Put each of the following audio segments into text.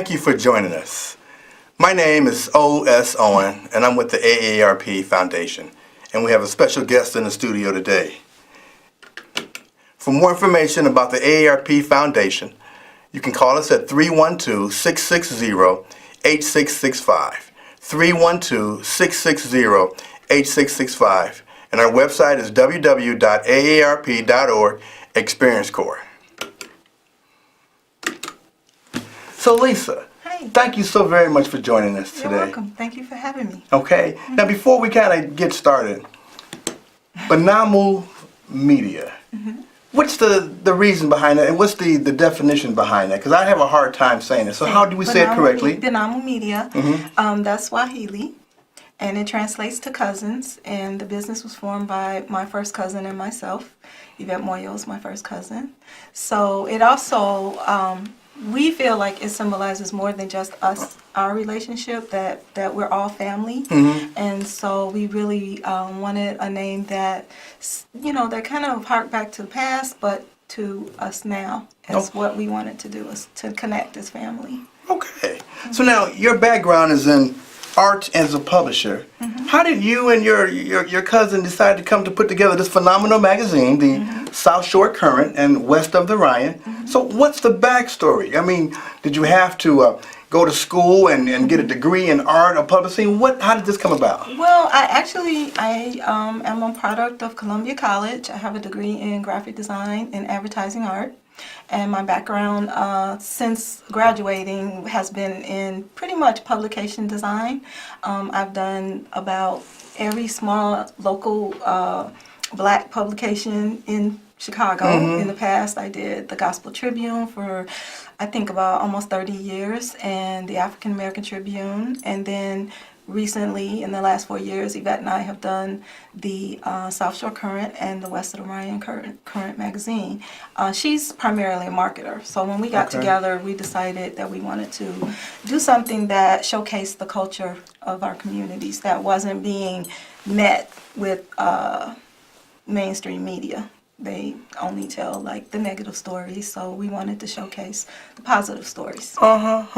Thank you for joining us. My name is O.S. Owen, and I'm with the AARP Foundation, and we have a special guest in the studio today. For more information about the AARP Foundation, you can call us at 312-660-8665, 312-660-8665, and our website is www.aarp.org/Experience Corps. So Lisa, Hi. thank you so very much for joining us today. You're welcome. Thank you for having me. Okay, now before we kind of get started, Binamu Media, what's the reason behind that, and what's the definition behind that? Because I have a hard time saying it, so how do we say it correctly? Binamu Media, that's Swahili, and it translates to cousins, and the business was formed by my first cousin and myself. Yvette Moyo is my first cousin. So it also, we feel like it symbolizes more than just us, our relationship, that we're all family. And so we really wanted a name that, that kind of harked back to the past, but to us now. That's what we wanted to do, is to connect as family. Okay. So now, your background is in art as a publisher. How did you and your cousin decide to come to put together this phenomenal magazine, the South Shore Current and West of the Ryan? So what's the backstory? I mean, did you have to go to school and get a degree in art or publishing? How did this come about? Well, I am a product of Columbia College. I have a degree in graphic design and advertising art. And my background since graduating has been in pretty much publication design. I've done about every small local black publication in Chicago. In the past, I did the Gospel Tribune for, I think, about almost 30 years, and the African American Tribune. And then recently, in the last 4 years, Yvette and I have done the South Shore Current and the West of the Ryan Current magazine. She's primarily a marketer, so when we got together, we decided that we wanted to do something that showcased the culture of our communities that wasn't being met with mainstream media. They only tell like the negative stories, so we wanted to showcase the positive stories. Well,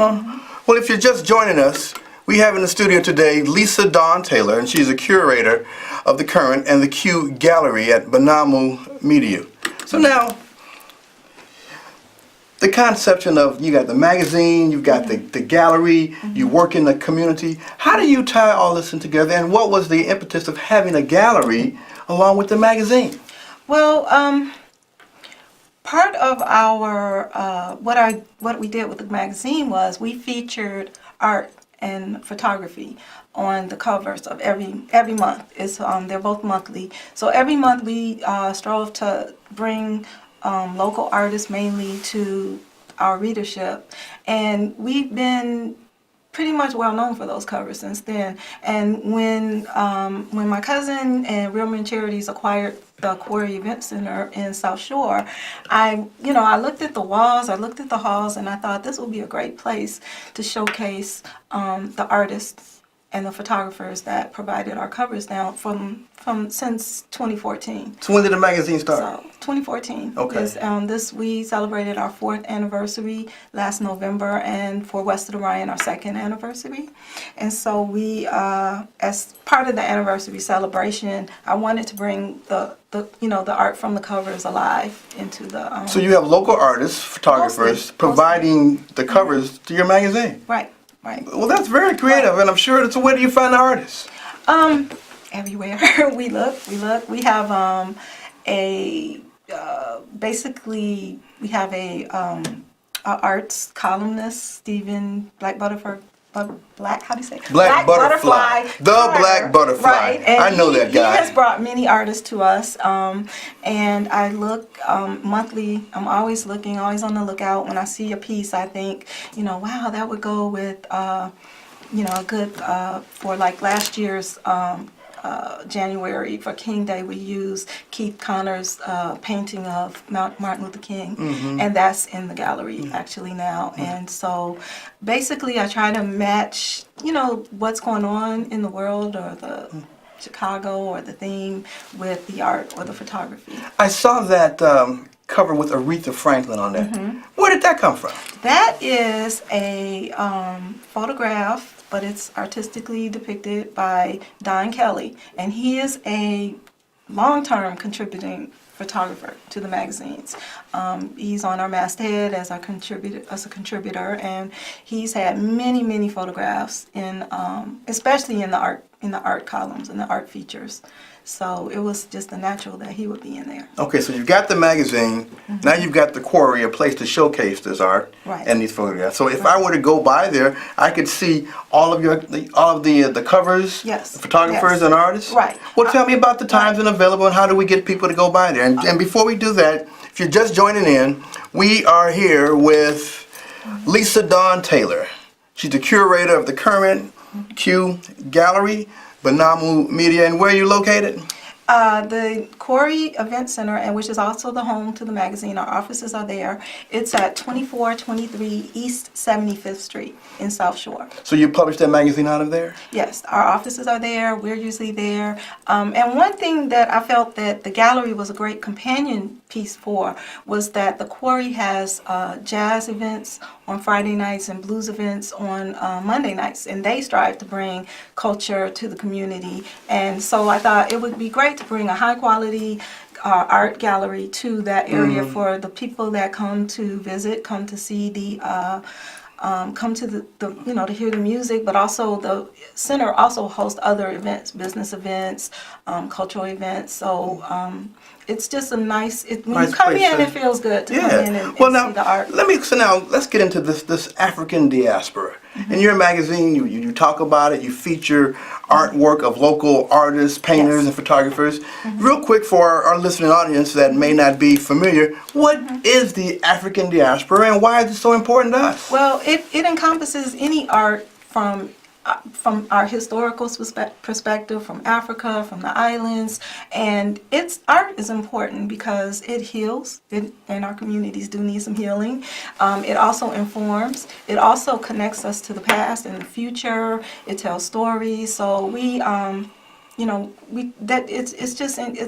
if you're just joining us, we have in the studio today Lisa Dawn Taylor, and she's a curator of the Current and the Q Gallery at Binamu Media. So now, the conception of, you got the magazine, you've got the gallery, you work in the community. How do you tie all this in together, and what was the impetus of having a gallery along with the magazine? Well, part of our what we did with the magazine was we featured art and photography on the covers of every month. They're both monthly. So every month we strove to bring local artists mainly to our readership, and we've been pretty much well known for those covers since then. And when my cousin and Real Men Charities acquired the Quarry Event Center in South Shore, I looked at the walls, I looked at the halls, and I thought this would be a great place to showcase the artists and the photographers that provided our covers now since 2014. So when did the magazine start? So 2014. Okay. We celebrated our 4th anniversary last November, and for West of the Ryan, our 2nd anniversary. And so we, as part of the anniversary celebration, I wanted to bring the art from the covers alive into the. So you have local artists, photographers, providing the covers to your magazine. Right. Right. Well, that's very creative, and I'm sure. So where do you find the artists? Everywhere we look. We have basically we have a arts columnist, Stephen Black Butterfly. Black Butterfly. Black Butterfly. Right. And I know that guy. He has brought many artists to us, and I look monthly. I'm always looking, always on the lookout. When I see a piece, I think, wow, that would go with, a good for like last year's. January for King Day, we used Keith Connor's painting of Martin Luther King, and that's in the gallery actually now. And so basically I try to match, what's going on in the world or the Chicago or the theme with the art or the photography. I saw that cover with Aretha Franklin on there. Where did that come from? That is a photograph, but it's artistically depicted by Don Kelly, and he is a long-term contributing photographer to the magazines. He's on our masthead as a contributor, and he's had many photographs in, especially in the art columns and the art features. So it was just a natural that he would be in there. Okay, so you've got the magazine. Now you've got the quarry, a place to showcase this art and these photographs. So if I were to go by there, I could see all of the covers, the photographers and artists. Right. Well, tell me about the times and available, and how do we get people to go by there? And before we do that, if you're just joining in, we are here with Lisa Dawn Taylor. She's the curator of the current Q Gallery, Binamu Media. And where are you located? The Quarry Event Center, and which is also the home to the magazine. Our offices are there. It's at 2423 East 75th Street in South Shore. So you publish that magazine out of there? Yes, our offices are there. We're usually there. And one thing that I felt that the gallery was a great companion piece for was that the Quarry has jazz events on Friday nights and blues events on Monday nights, and they strive to bring culture to the community. And so I thought it would be great to bring a high quality art gallery to that area for the people that come to visit, come to see the come to the to hear the music, but also the center also hosts other events, business events, cultural events. So it's just a nice. When you come in, it feels good to come in and see the art. Let's get into this African diaspora. In your magazine, you talk about it. You feature artwork of local artists, painters, and photographers. Real quick for our listening audience that may not be familiar, what is the African diaspora and why is it so important to us? Well, it encompasses any art from our historical perspective, from Africa, from the islands, and art is important because it heals, and our communities do need some healing. It also informs. It also connects us to the past and the future. It tells stories. So it's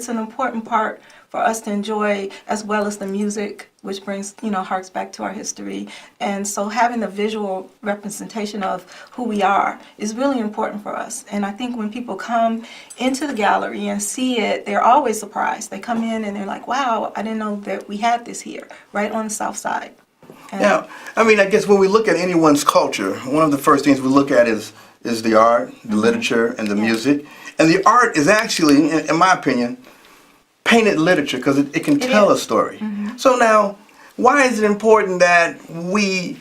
an important part for us to enjoy, as well as the music, which brings, harks back to our history. And so having the visual representation of who we are is really important for us. And I think when people come into the gallery and see it, they're always surprised. They come in and they're like, wow, I didn't know that we had this here, right on the South Side. Now, I guess when we look at anyone's culture, one of the first things we look at is the art, the literature, and the music. And the art is actually, in my opinion, painted literature because it can tell a story. So now, why is it important that we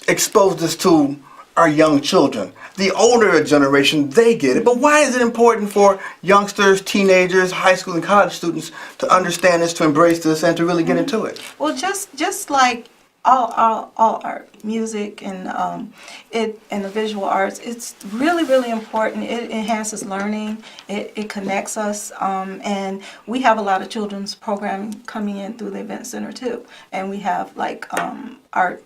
expose this to our young children? The older generation, they get it, but why is it important for youngsters, teenagers, high school and college students to understand this, to embrace this, and to really get into it? Well, just like all art, music, and the visual arts, it's really important. It enhances learning. It connects us, and we have a lot of children's programming coming in through the event center too. And we have like art,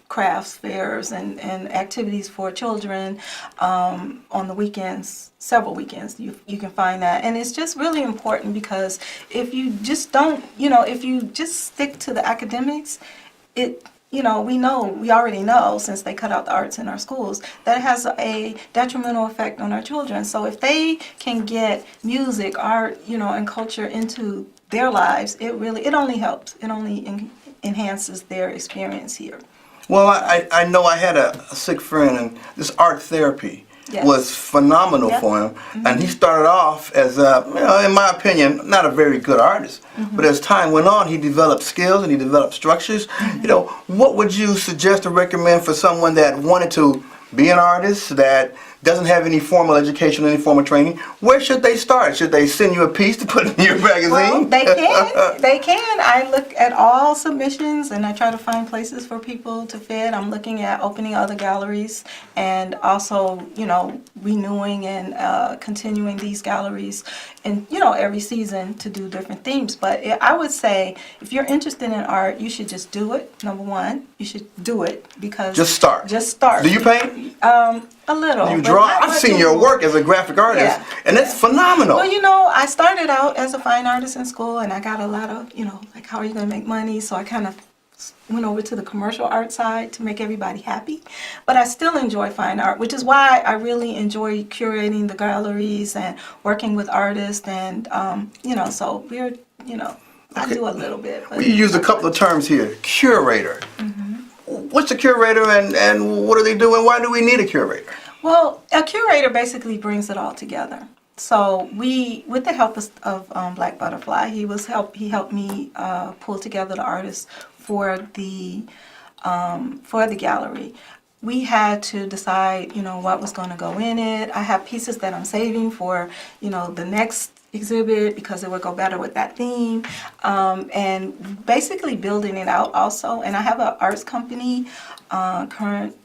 crafts fairs and activities for children on the weekends. Several weekends you can find that, and it's just really important because if you just don't, if you just stick to the academics, we already know, since they cut out the arts in our schools, that it has a detrimental effect on our children. So if they can get music, art, and culture into their lives, it only helps. It only enhances their experience here. Well, I know I had a sick friend, and this art therapy was phenomenal for him. And he started off as, in my opinion, not a very good artist. But as time went on, he developed skills and he developed structures. What would you suggest or recommend for someone that wanted to be an artist, that doesn't have any formal education, any formal training? Where should they start? Should they send you a piece to put in your magazine? Well, they can. They can. I look at all submissions and I try to find places for people to fit. I'm looking at opening other galleries and also, renewing and continuing these galleries and, every season to do different themes. But I would say if you're interested in art, you should just do it. Number one, you should do it because... Just start. Just start. Do you paint? A little. You but draw. not I've much seen your anymore. work as a graphic artist, Yeah. and it's phenomenal. Well, you know, I started out as a fine artist in school, and I got a lot of, like, how are you going to make money? So I kind of went over to the commercial art side to make everybody happy. But I still enjoy fine art, which is why I really enjoy curating the galleries and working with artists. And, so we're, I do a little bit. But We use a couple of terms here. Curator. What's a curator, and what do they do, and why do we need a curator? Well, a curator basically brings it all together. So with the help of Black Butterfly, he helped me pull together the artists for the gallery. We had to decide, what was going to go in it. I have pieces that I'm saving for, the next exhibit because it would go better with that theme, and basically building it out also. And I have an arts company, current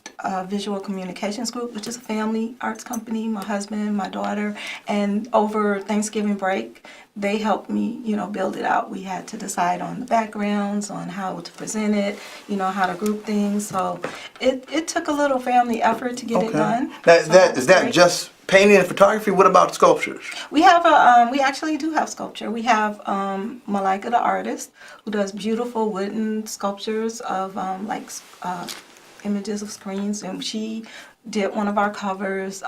visual communications group, which is a family arts company, my husband, my daughter, and over Thanksgiving break, they helped me, build it out. We had to decide on the backgrounds, on how to present it, how to group things. So it took a little family effort to get it done. Is So that was great. just painting and photography? What about sculptures? We have we actually do have sculpture. We have Malika the artist who does beautiful wooden sculptures of images of screens, and she did one of our covers,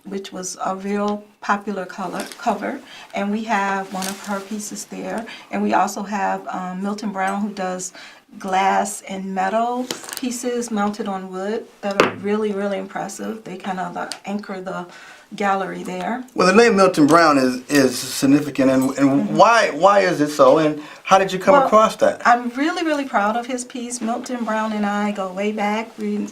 which was a real popular cover, and we have one of her pieces there. And we also have Milton Brown, who does glass and metal pieces mounted on wood that are really, really impressive. They kind of anchor the gallery there. Well, the name Milton Brown is significant, and why is it so, and how did you come across that? I'm really, really proud of his piece. Milton Brown and I go way back. He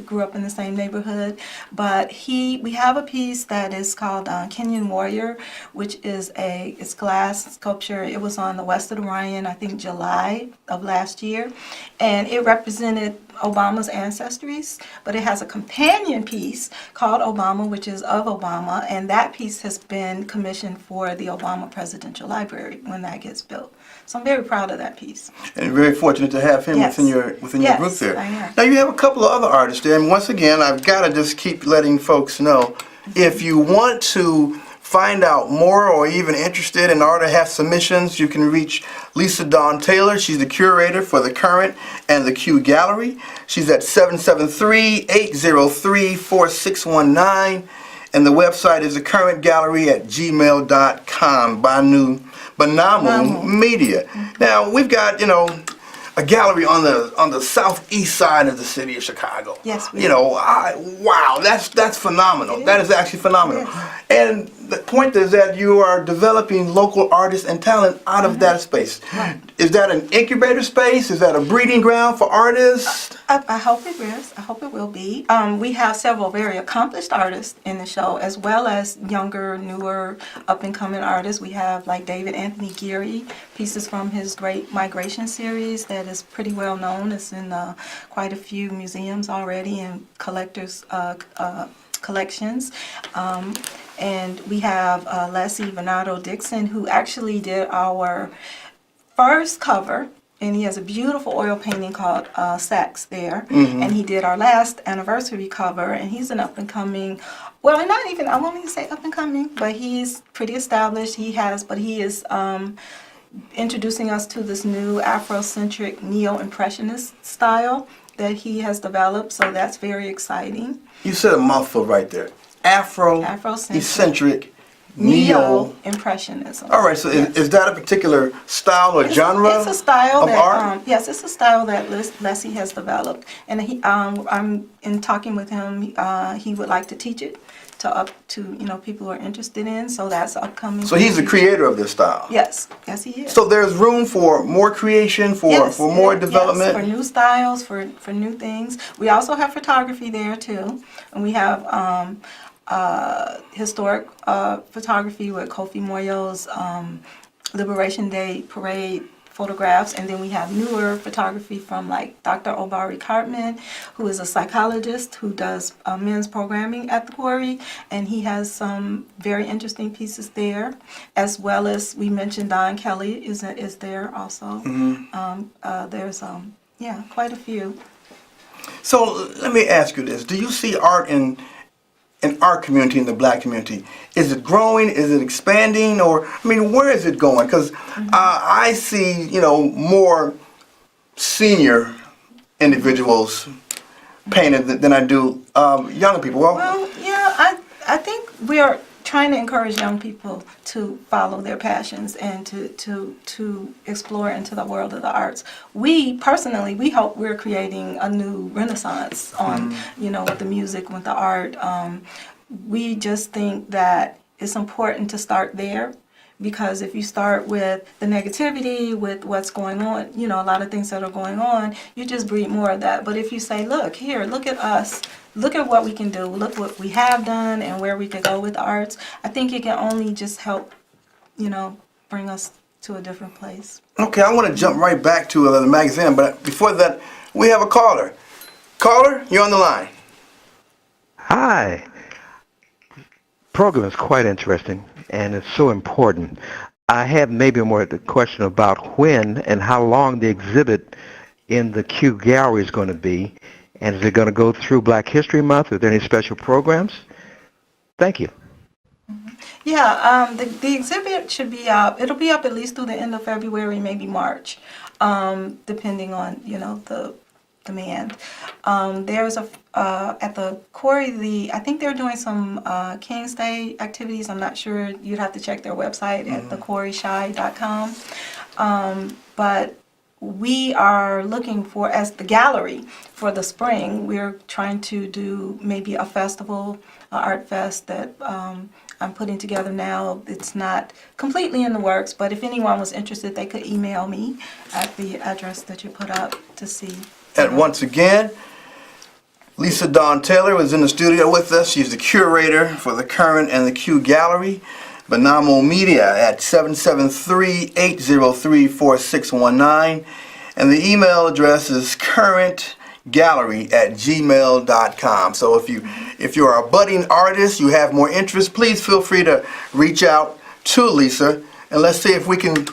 grew up in the same neighborhood, but we have a piece that is called Kenyan Warrior, which is it's glass sculpture. It was on the West of the Ryan, I think July of last year, and it represented Obama's ancestries, but it has a companion piece called Obama, which is of Obama, and that piece has been commissioned for the Obama Presidential Library when that gets built. So I'm very proud of that piece. And very fortunate to have him within your group there. I am. Now you have a couple of other artists there, and once again, I've got to just keep letting folks know, if you want to find out more or even interested in art or have submissions, you can reach Lisa Dawn Taylor. She's the curator for the Current and the Q Gallery. She's at 773-803-4619, and the website is thecurrentgallery@gmail.com. Binamu Media. Now we've got a gallery on the southeast side of the city of Chicago. Yes, we wow, that's phenomenal. That is actually phenomenal. Yes. And the point is that you are developing local artists and talent out of that space. Right. Is that an incubator space? Is that a breeding ground for artists? I hope it is. I hope it will be. We have several very accomplished artists in the show, as well as younger, newer, up-and-coming artists. We have like David Anthony Geary, pieces from his Great Migration series that is pretty well known. It's in quite a few museums already and collectors' collections. And we have Leslie Venado Dixon, who actually did our first cover, and he has a beautiful oil painting called Sex there. And he did our last anniversary cover, and he's an up-and-coming, well, not even, I won't even say up-and-coming, but he's pretty established. He is introducing us to this new Afrocentric neo-impressionist style that he has developed, so that's very exciting. You said a mouthful right there. Afrocentric neo-impressionism. All right, so yes. is that a particular style or genre It's a style of that, art? yes, it's a style that Leslie has developed, and I'm in talking with him. He would like to teach it to people who are interested in. So that's upcoming. So he's the creator of this style. Yes, he is. So there's room for more creation, for more development. Yes, for new styles, for new things. We also have photography there too, and we have historic photography with Kofi Moyo's Liberation Day Parade photographs, and then we have newer photography from like Dr. Obari Cartman, who is a psychologist who does men's programming at the Quarry, and he has some very interesting pieces there, as well as we mentioned Don Kelly is there also. There's quite a few. So let me ask you this: do you see art in our community, in the Black community? Is it growing? Is it expanding? Or I mean, where is it going? Because I see, more senior individuals painted than I do young people. Well, yeah, I think we are trying to encourage young people to follow their passions and to explore into the world of the arts. We personally, we hope we're creating a new renaissance on, with the music, with the art. We just think that it's important to start there. Because if you start with the negativity, with what's going on, a lot of things that are going on, you just breed more of that. But if you say, look at us, look at what we can do, look what we have done and where we could go with the arts, I think it can only just help, bring us to a different place. Okay, I want to jump right back to the magazine, but before that, we have a caller. Caller, you're on the line. Hi. Program is quite interesting, and it's so important. I have maybe more the question about when and how long the exhibit in the Q Gallery is going to be, and is it going to go through Black History Month? Are there any special programs? Thank you. Yeah, the exhibit should be up. It'll be up at least through the end of February, maybe March, depending on the demand. There's at the quarry, I think they're doing some King's Day activities. I'm not sure. You'd have to check their website at thequarryshy.com. But we are looking for, as the gallery for the spring, we're trying to do maybe a festival, art fest that I'm putting together now. It's not completely in the works, but if anyone was interested, they could email me at the address that you put up to see. And once again, Lisa Dawn Taylor was in the studio with us. She's the curator for the Current and the Q Gallery. Binamu Media at 773-803-4619. And the email address is currentgallery@gmail.com. So if you're a budding artist, you have more interest, please feel free to reach out to Lisa, and let's see if we can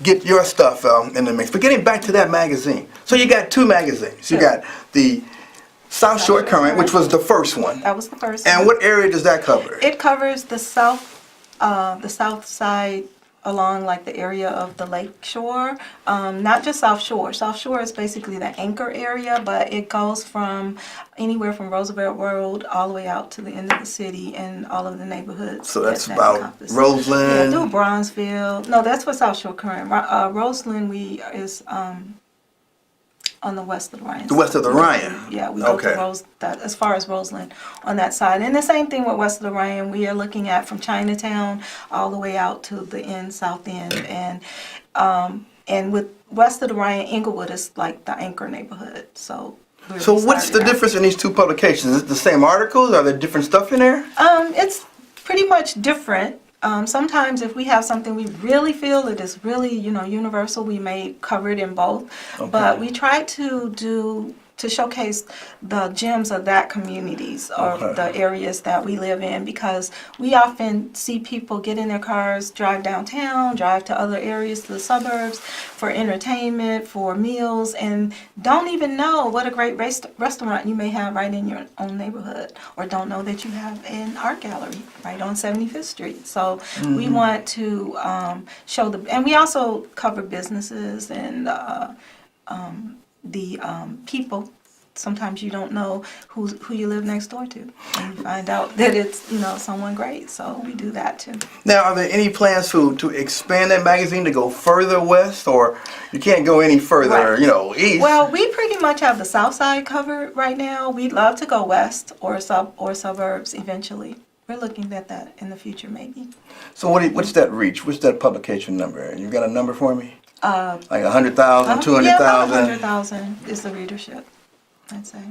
get your stuff in the mix. But getting back to that magazine. So you got two magazines. You got the South Shore Current, which was the first one. That was the first And one. what area does that cover? It covers the south side along like the area of the lake shore, not just South Shore. South Shore is basically the anchor area, but it goes from anywhere from Roosevelt Road all the way out to the end of the city and all of the neighborhoods. So that's that about encompass. Roseland. Yeah, through Bronzeville. No, that's what South Shore Current. Roseland is on the west of the Ryan. The west of the Ryan. Yeah, we go Okay. to as far as Roseland on that side. And the same thing with west of the Ryan. We are looking at from Chinatown all the way out to the south end. And with west of the Ryan, Inglewood is like the anchor neighborhood. So what's the difference in these two publications? Is it the same articles? Are there different stuff in there? It's pretty much different. Sometimes if we have something we really feel it is really, universal, we may cover it in both. Okay. But we try to showcase the gems of that communities or the areas that we live in, because we often see people get in their cars, drive downtown, drive to other areas, to the suburbs for entertainment, for meals, and don't even know what a great restaurant you may have right in your own neighborhood, or don't know that you have an art gallery right on 75th Street. So we want to show and we also cover businesses and the people. Sometimes you don't know who you live next door to, and you find out that it's someone great. So we do that too. Now, are there any plans to expand that magazine to go further west, or you can't go any further, east? Well, we pretty much have the south side covered right now. We'd love to go west or suburbs eventually. We're looking at that in the future, maybe. So what's that reach? What's that publication number? You got a number for me? Like 100,000, 200,000? Yeah, about 100,000 is the readership, I'd say.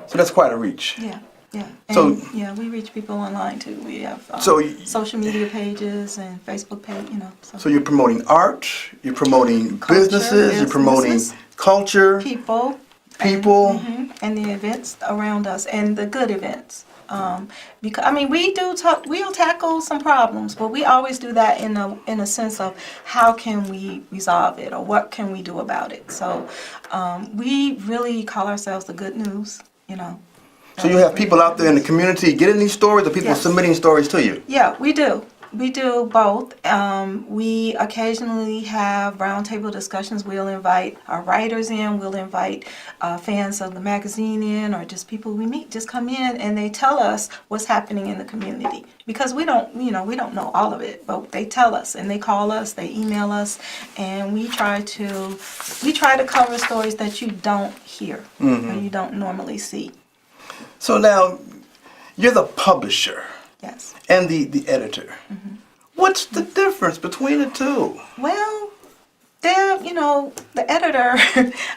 So that's quite a reach. Yeah. And, So- we reach people online too. We have So social media pages and Facebook page, So you're promoting art, you're promoting Culture, businesses, you're promoting businesses. culture, people, people. and the events around us, and the good events. Because I mean, we'll tackle some problems, but we always do that in a sense of how can we resolve it or what can we do about it. So we really call ourselves the good news, you know. So you have people out there in the community getting these stories, or people Yes. submitting stories to you? Yeah, we do. We do both. We occasionally have roundtable discussions. We'll invite our writers in. We'll invite fans of the magazine in, or just people we meet. Just come in and they tell us what's happening in the community, because we don't know all of it, but they tell us and they call us, they email us, and we try to cover stories that you don't hear or you don't normally see. So now, you're the publisher. Yes. And the editor. What's the difference between the two? Well, the editor,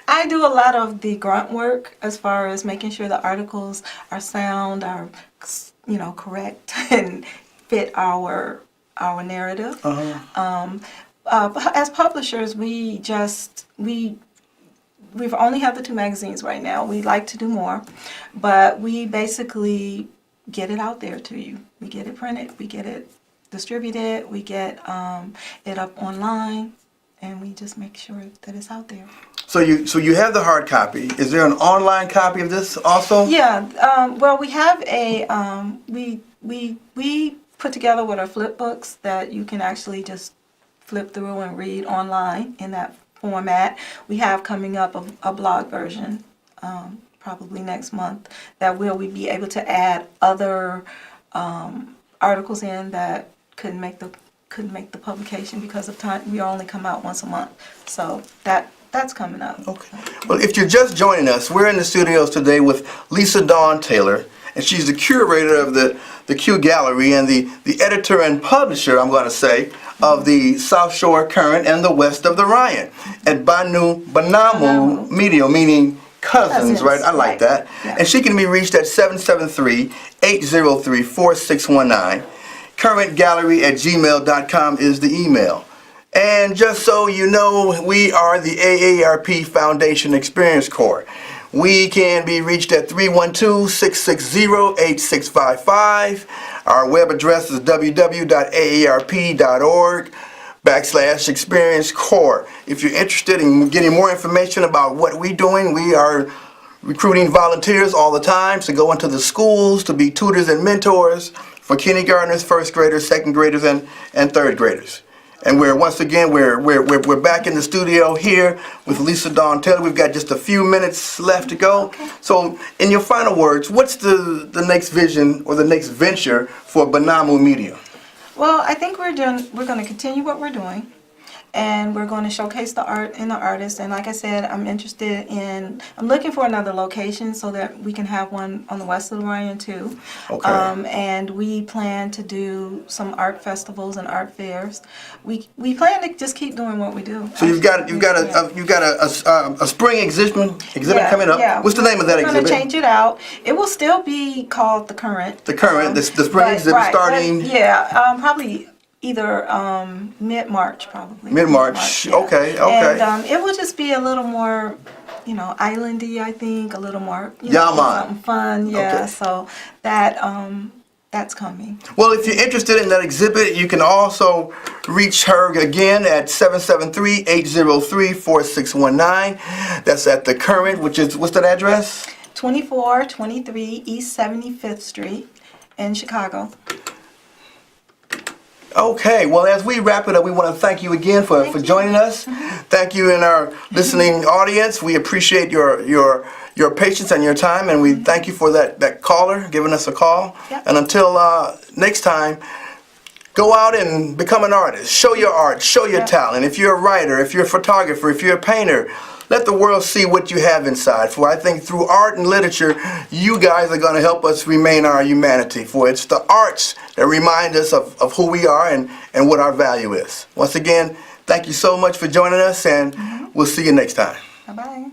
I do a lot of the grunt work as far as making sure the articles are sound, are, correct and fit our narrative. As publishers, we've only have the 2 magazines right now. We like to do more, but we basically get it out there to you. We get it printed, we get it distributed, we get it up online, and we just make sure that it's out there. So you have the hard copy. Is there an online copy of this also? Yeah. Well, we have a we put together with our flip books that you can actually just flip through and read online in that format. We have coming up a blog version. Probably next month, that we be able to add other articles in that couldn't make the publication because of time. We only come out once a month, so that's coming up. Okay. Well, if you're just joining us, we're in the studios today with Lisa Dawn Taylor, and she's the curator of the Q Gallery and the editor and publisher, I'm going to say, of the South Shore Current and the West of the Ryan at Binamu Media, meaning cousins, right? I like that. Yeah. And she can be reached at 773-803-4619. Currentgallery@gmail.com is the email. And just so you know, we are the AARP Foundation Experience Corps. We can be reached at 312-660-8655. Our web address is www.aarp.org/Experience Corps. If you're interested in getting more information about what we're doing, we are recruiting volunteers all the time to go into the schools to be tutors and mentors for kindergartners, first graders, second graders, and third graders. And we're back in the studio here with Lisa Dawn Taylor. We've got just a few minutes left to go. Okay. So, in your final words, what's the next vision or the next venture for Binamu Media? Well, I think we're going to continue what we're doing, and we're going to showcase the art and the artists. And like I said, I'm looking for another location so that we can have one on the West of the Ryan too. Okay. And we plan to do some art festivals and art fairs. We plan to just keep doing what we do. So you've got a spring exhibit coming up. Yeah. What's the name of that exhibit? We're exhibit? going to change it out. It will still be called The Current. The Current, the spring exhibit right, starting. probably either mid-March, probably. Mid-March. Yeah. Okay. And it will just be a little more, islandy, I think, a little more, something fun. Yeah. Okay. So that's coming. Well, if you're interested in that exhibit, you can also reach her again at 773-803-4619. That's at The Current, which is, what's that address? 2423 East 75th Street in Chicago. Okay, well, as we wrap it up, we want to thank you again for joining us. Thank you in our listening audience. We appreciate your patience and your time, and we thank you for that caller giving us a call. Yep. And until next time, go out and become an artist. Show your art, show your talent. If you're a writer, if you're a photographer, if you're a painter, let the world see what you have inside. For I think through art and literature, you guys are going to help us remain our humanity. For it's the arts that remind us of who we are and what our value is. Once again, thank you so much for joining us, and we'll see you next time. Bye-bye.